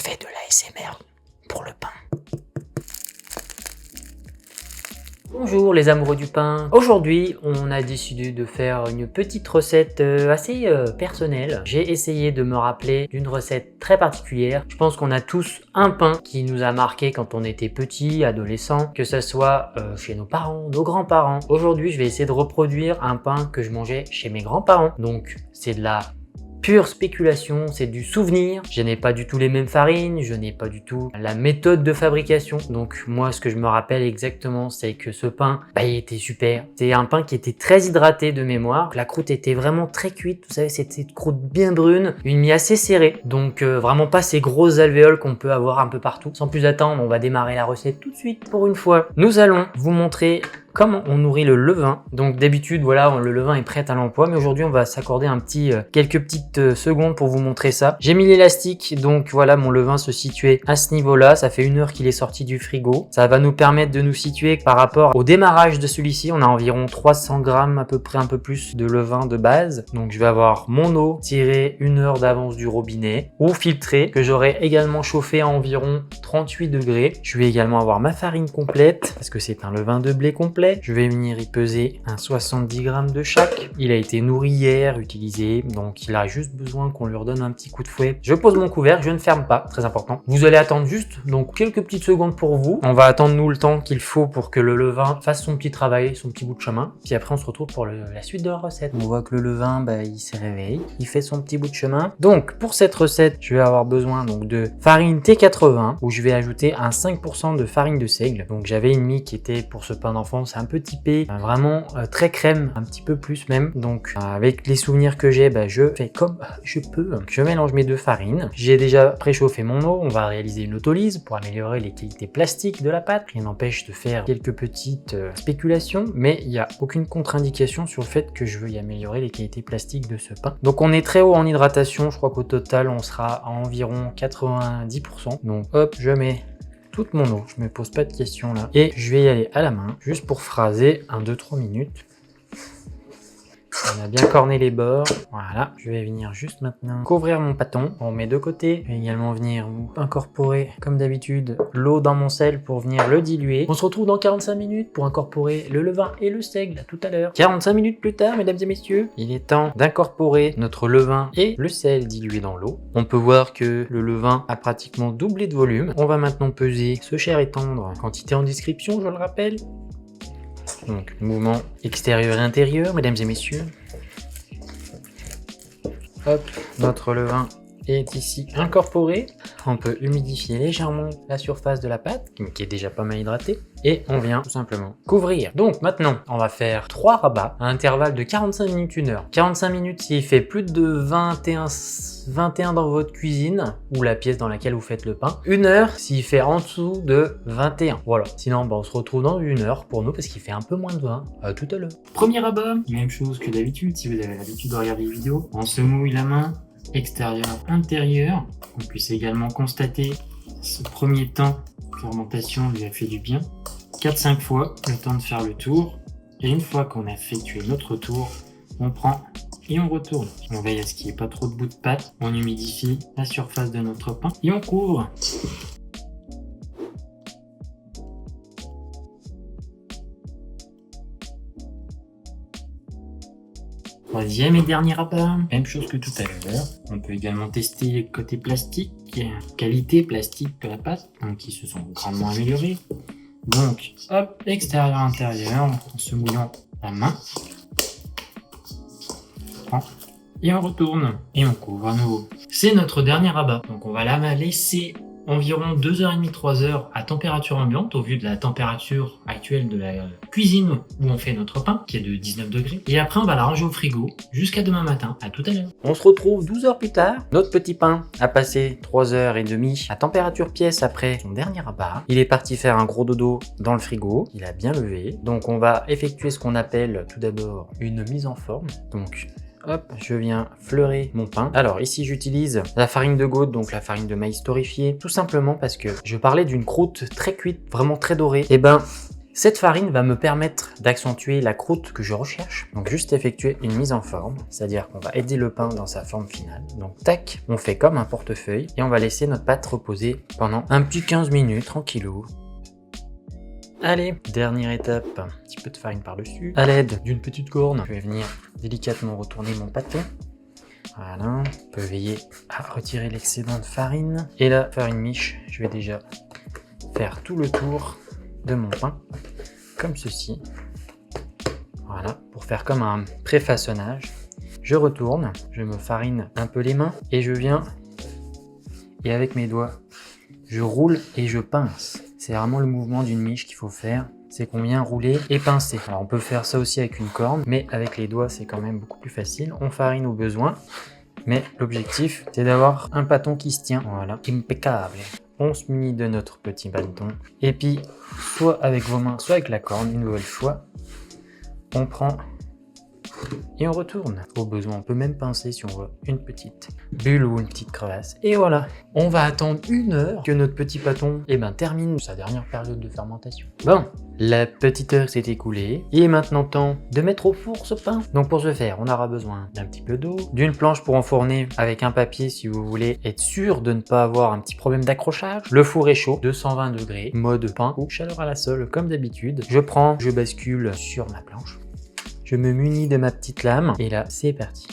fais de l'ASMR pour le pain. Bonjour les amoureux du pain. Aujourd'hui, on a décidé de faire une petite recette assez personnelle. J'ai essayé de me rappeler d'une recette très particulière. Je pense qu'on a tous un pain qui nous a marqué quand on était petit, adolescent, que ce soit chez nos parents, nos grands-parents. Aujourd'hui, je vais essayer de reproduire un pain que je mangeais chez mes grands-parents. Donc, c'est de la pure spéculation, c'est du souvenir. Je n'ai pas du tout les mêmes farines, je n'ai pas du tout la méthode de fabrication. Donc moi, ce que je me rappelle exactement, c'est que ce pain, il était super. C'est un pain qui était très hydraté de mémoire. La croûte était vraiment très cuite. Vous savez, c'était une croûte bien brune, une mie assez serrée. Donc vraiment pas ces grosses alvéoles qu'on peut avoir un peu partout. Sans plus attendre, on va démarrer la recette tout de suite pour une fois. Nous allons vous montrer comment on nourrit le levain. Donc d'habitude, voilà, le levain est prêt à l'emploi, mais aujourd'hui on va s'accorder quelques petites secondes pour vous montrer ça. J'ai mis l'élastique, donc voilà, mon levain se situait à ce niveau-là. Ça fait 1 heure qu'il est sorti du frigo. Ça va nous permettre de nous situer par rapport au démarrage de celui-ci. On a environ 300 grammes à peu près, un peu plus de levain de base. Donc je vais avoir mon eau tirée 1 heure d'avance du robinet ou filtrée, que j'aurai également chauffé à environ 38 degrés. Je vais également avoir ma farine complète parce que c'est un levain de blé complet. Je vais venir y peser un 70 grammes de chaque. Il a été nourri hier, utilisé, donc il a juste besoin qu'on lui redonne un petit coup de fouet. Je pose mon couvercle, je ne ferme pas, très important. Vous allez attendre juste donc quelques petites secondes pour vous. On va attendre nous le temps qu'il faut pour que le levain fasse son petit travail, son petit bout de chemin. Puis après on se retrouve pour la suite de la recette. On voit que le levain, il se réveille, il fait son petit bout de chemin. Donc pour cette recette, je vais avoir besoin donc de farine T80 où je vais ajouter un 5% de farine de seigle. Donc j'avais une mie qui était pour ce pain d'enfance un peu typé, vraiment très crème, un petit peu plus même. Donc avec les souvenirs que j'ai, je fais comme je peux. Je mélange mes deux farines. J'ai déjà préchauffé mon eau. On va réaliser une autolyse pour améliorer les qualités plastiques de la pâte. Rien n'empêche de faire quelques petites spéculations, mais il n'y a aucune contre-indication sur le fait que je veux y améliorer les qualités plastiques de ce pain. Donc on est très haut en hydratation. Je crois qu'au total on sera à environ 90%. Donc hop, je mets toute mon eau, je me pose pas de questions là. Et je vais y aller à la main, juste pour phraser 1-2-3 minutes. On a bien corné les bords. Voilà, je vais venir juste maintenant couvrir mon pâton. On met de côté. Je vais également venir incorporer, comme d'habitude, l'eau dans mon sel pour venir le diluer. On se retrouve dans 45 minutes pour incorporer le levain et le seigle, à tout à l'heure. 45 minutes plus tard, mesdames et messieurs, il est temps d'incorporer notre levain et le sel dilué dans l'eau. On peut voir que le levain a pratiquement doublé de volume. On va maintenant peser ce cher et tendre. Quantité en description, je le rappelle. Donc, mouvement extérieur et intérieur, mesdames et messieurs. Hop, notre levain est ici incorporé. On peut humidifier légèrement la surface de la pâte, qui est déjà pas mal hydratée. Et on vient tout simplement couvrir. Donc maintenant, on va faire 3 rabats à intervalle de 45 minutes, 1 heure. 45 minutes s'il fait plus de 21 dans votre cuisine ou la pièce dans laquelle vous faites le pain. 1 heure s'il fait en dessous de 21. Voilà. Sinon, on se retrouve dans 1 heure pour nous parce qu'il fait un peu moins de 20. À tout à l'heure. Premier rabat, même chose que d'habitude. Si vous avez l'habitude de regarder les vidéos, on se mouille la main extérieur, intérieur. On puisse également constater ce premier temps de fermentation lui a fait du bien. 4-5 fois, le temps de faire le tour. Et une fois qu'on a effectué notre tour, on prend et on retourne. On veille à ce qu'il n'y ait pas trop de bout de pâte. On humidifie la surface de notre pain et on couvre. Troisième et dernier rabat, même chose que tout à l'heure. On peut également tester le côté plastique, qualité plastique de la pâte, donc qui se sont grandement améliorés. Donc, hop, extérieur, intérieur, en se mouillant la main. Et on retourne. Et on couvre à nouveau. C'est notre dernier rabat. Donc on va la laisser environ 2h30, 3h à température ambiante au vu de la température actuelle de la cuisine où on fait notre pain, qui est de 19 degrés. Et après, on va la ranger au frigo jusqu'à demain matin. À tout à l'heure. On se retrouve 12 heures plus tard. Notre petit pain a passé 3h30 à température pièce après son dernier rabat. Il est parti faire un gros dodo dans le frigo. Il a bien levé. Donc, on va effectuer ce qu'on appelle tout d'abord une mise en forme. Donc, hop, je viens fleurer mon pain. Alors ici j'utilise la farine de Gaude, donc la farine de maïs torréfiée, tout simplement parce que je parlais d'une croûte très cuite, vraiment très dorée. Et Cette farine va me permettre d'accentuer la croûte que je recherche. Donc juste effectuer une mise en forme, c'est-à-dire qu'on va aider le pain dans sa forme finale. Donc tac, on fait comme un portefeuille et on va laisser notre pâte reposer pendant un petit 15 minutes, tranquillou. Allez, dernière étape, un petit peu de farine par-dessus. À l'aide d'une petite corne, je vais venir délicatement retourner mon pâton. Voilà, on peut veiller à retirer l'excédent de farine. Et là, faire une miche, je vais déjà faire tout le tour de mon pain, comme ceci. Voilà, pour faire comme un pré-façonnage. Je retourne, je me farine un peu les mains et je viens, et avec mes doigts, je roule et je pince. C'est vraiment le mouvement d'une miche qu'il faut faire. C'est qu'on vient rouler et pincer. Alors on peut faire ça aussi avec une corne, mais avec les doigts c'est quand même beaucoup plus facile. On farine au besoin, mais l'objectif c'est d'avoir un pâton qui se tient. Voilà, impeccable. On se munit de notre petit bâton. Et puis, soit avec vos mains, soit avec la corne, une nouvelle fois, on prend et on retourne. Au besoin, on peut même pincer si on voit une petite bulle ou une petite crevasse. Et voilà, on va attendre 1 heure que notre petit pâton termine sa dernière période de fermentation. Bon, la petite heure s'est écoulée. Il est maintenant temps de mettre au four ce pain. Donc pour ce faire, on aura besoin d'un petit peu d'eau, d'une planche pour enfourner avec un papier si vous voulez être sûr de ne pas avoir un petit problème d'accrochage. Le four est chaud, 220 degrés, mode pain ou chaleur à la sole comme d'habitude. Je bascule sur ma planche. Je me munis de ma petite lame et là c'est parti.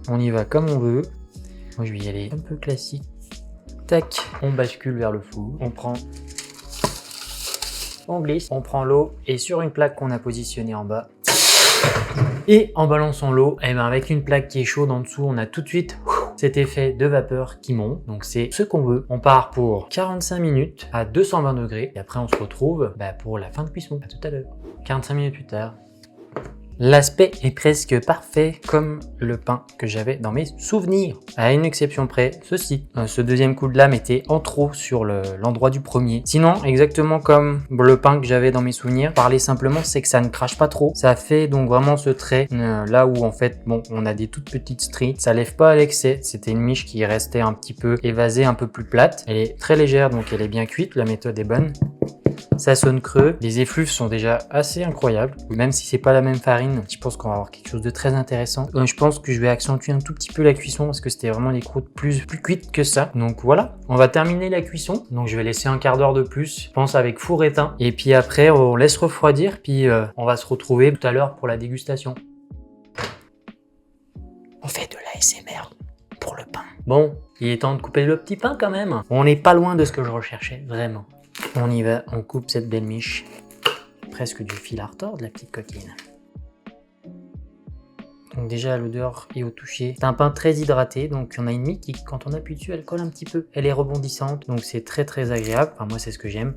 On y va comme on veut. Moi je vais y aller un peu classique. Tac, on bascule vers le four. On glisse, on prend l'eau et sur une plaque qu'on a positionnée en bas. Et en balançant l'eau, avec une plaque qui est chaude en dessous, on a tout de suite cet effet de vapeur qui monte. Donc c'est ce qu'on veut. On part pour 45 minutes à 220 degrés et après on se retrouve pour la fin de cuisson. À tout à l'heure. 45 minutes plus tard. L'aspect est presque parfait comme le pain que j'avais dans mes souvenirs. À une exception près, ceci. Ce deuxième coup de lame était en trop sur l'endroit du premier. Sinon, exactement comme le pain que j'avais dans mes souvenirs, parler simplement, c'est que ça ne crache pas trop. Ça fait donc vraiment ce trait là où en fait, on a des toutes petites stries. Ça lève pas à l'excès. C'était une miche qui restait un petit peu évasée, un peu plus plate. Elle est très légère, donc elle est bien cuite. La méthode est bonne. Ça sonne creux, les effluves sont déjà assez incroyables, même si c'est pas la même farine, je pense qu'on va avoir quelque chose de très intéressant. Donc je pense que je vais accentuer un tout petit peu la cuisson parce que c'était vraiment des croûtes plus cuites que ça. Donc voilà, on va terminer la cuisson, donc je vais laisser un quart d'heure de plus, je pense avec four éteint, et puis après on laisse refroidir, puis on va se retrouver tout à l'heure pour la dégustation. On fait de l'ASMR pour le pain. Bon, il est temps de couper le petit pain quand même. On n'est pas loin de ce que je recherchais, vraiment. On y va, on coupe cette belle miche. Presque du fil à retordre, la petite coquine. Donc déjà, l'odeur et au toucher. C'est un pain très hydraté, donc on a une mie qui, quand on appuie dessus, elle colle un petit peu. Elle est rebondissante, donc c'est très très agréable. Enfin, moi, c'est ce que j'aime.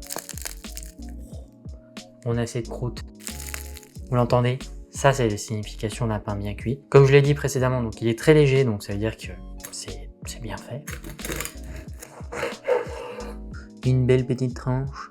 On a cette croûte. Vous l'entendez? Ça, c'est la signification d'un pain bien cuit. Comme je l'ai dit précédemment, donc il est très léger, donc ça veut dire que c'est bien fait. Une belle petite tranche.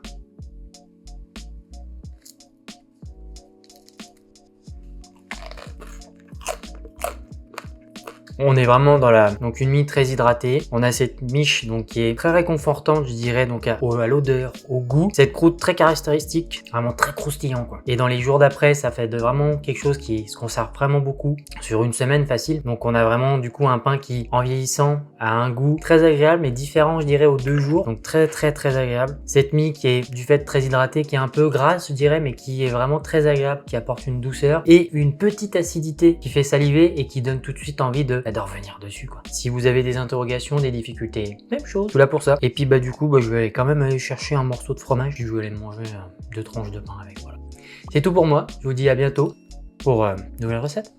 On est vraiment dans donc une mie très hydratée. On a cette miche donc qui est très réconfortante, je dirais, donc à l'odeur, au goût. Cette croûte très caractéristique, vraiment très croustillant quoi. Et dans les jours d'après, ça fait vraiment quelque chose qui se conserve vraiment beaucoup sur une semaine facile. Donc on a vraiment du coup un pain qui, en vieillissant, a un goût très agréable mais différent, je dirais, aux 2 jours. Donc très très très agréable. Cette mie qui est du fait très hydratée, qui est un peu grasse, je dirais, mais qui est vraiment très agréable, qui apporte une douceur et une petite acidité qui fait saliver et qui donne tout de suite envie de revenir dessus quoi. Si vous avez des interrogations, des difficultés, même chose, je suis là pour ça. Et puis du coup je vais quand même aller chercher un morceau de fromage, je vais aller manger 2 tranches de pain avec, voilà. C'est tout pour moi, je vous dis à bientôt pour une nouvelle recette.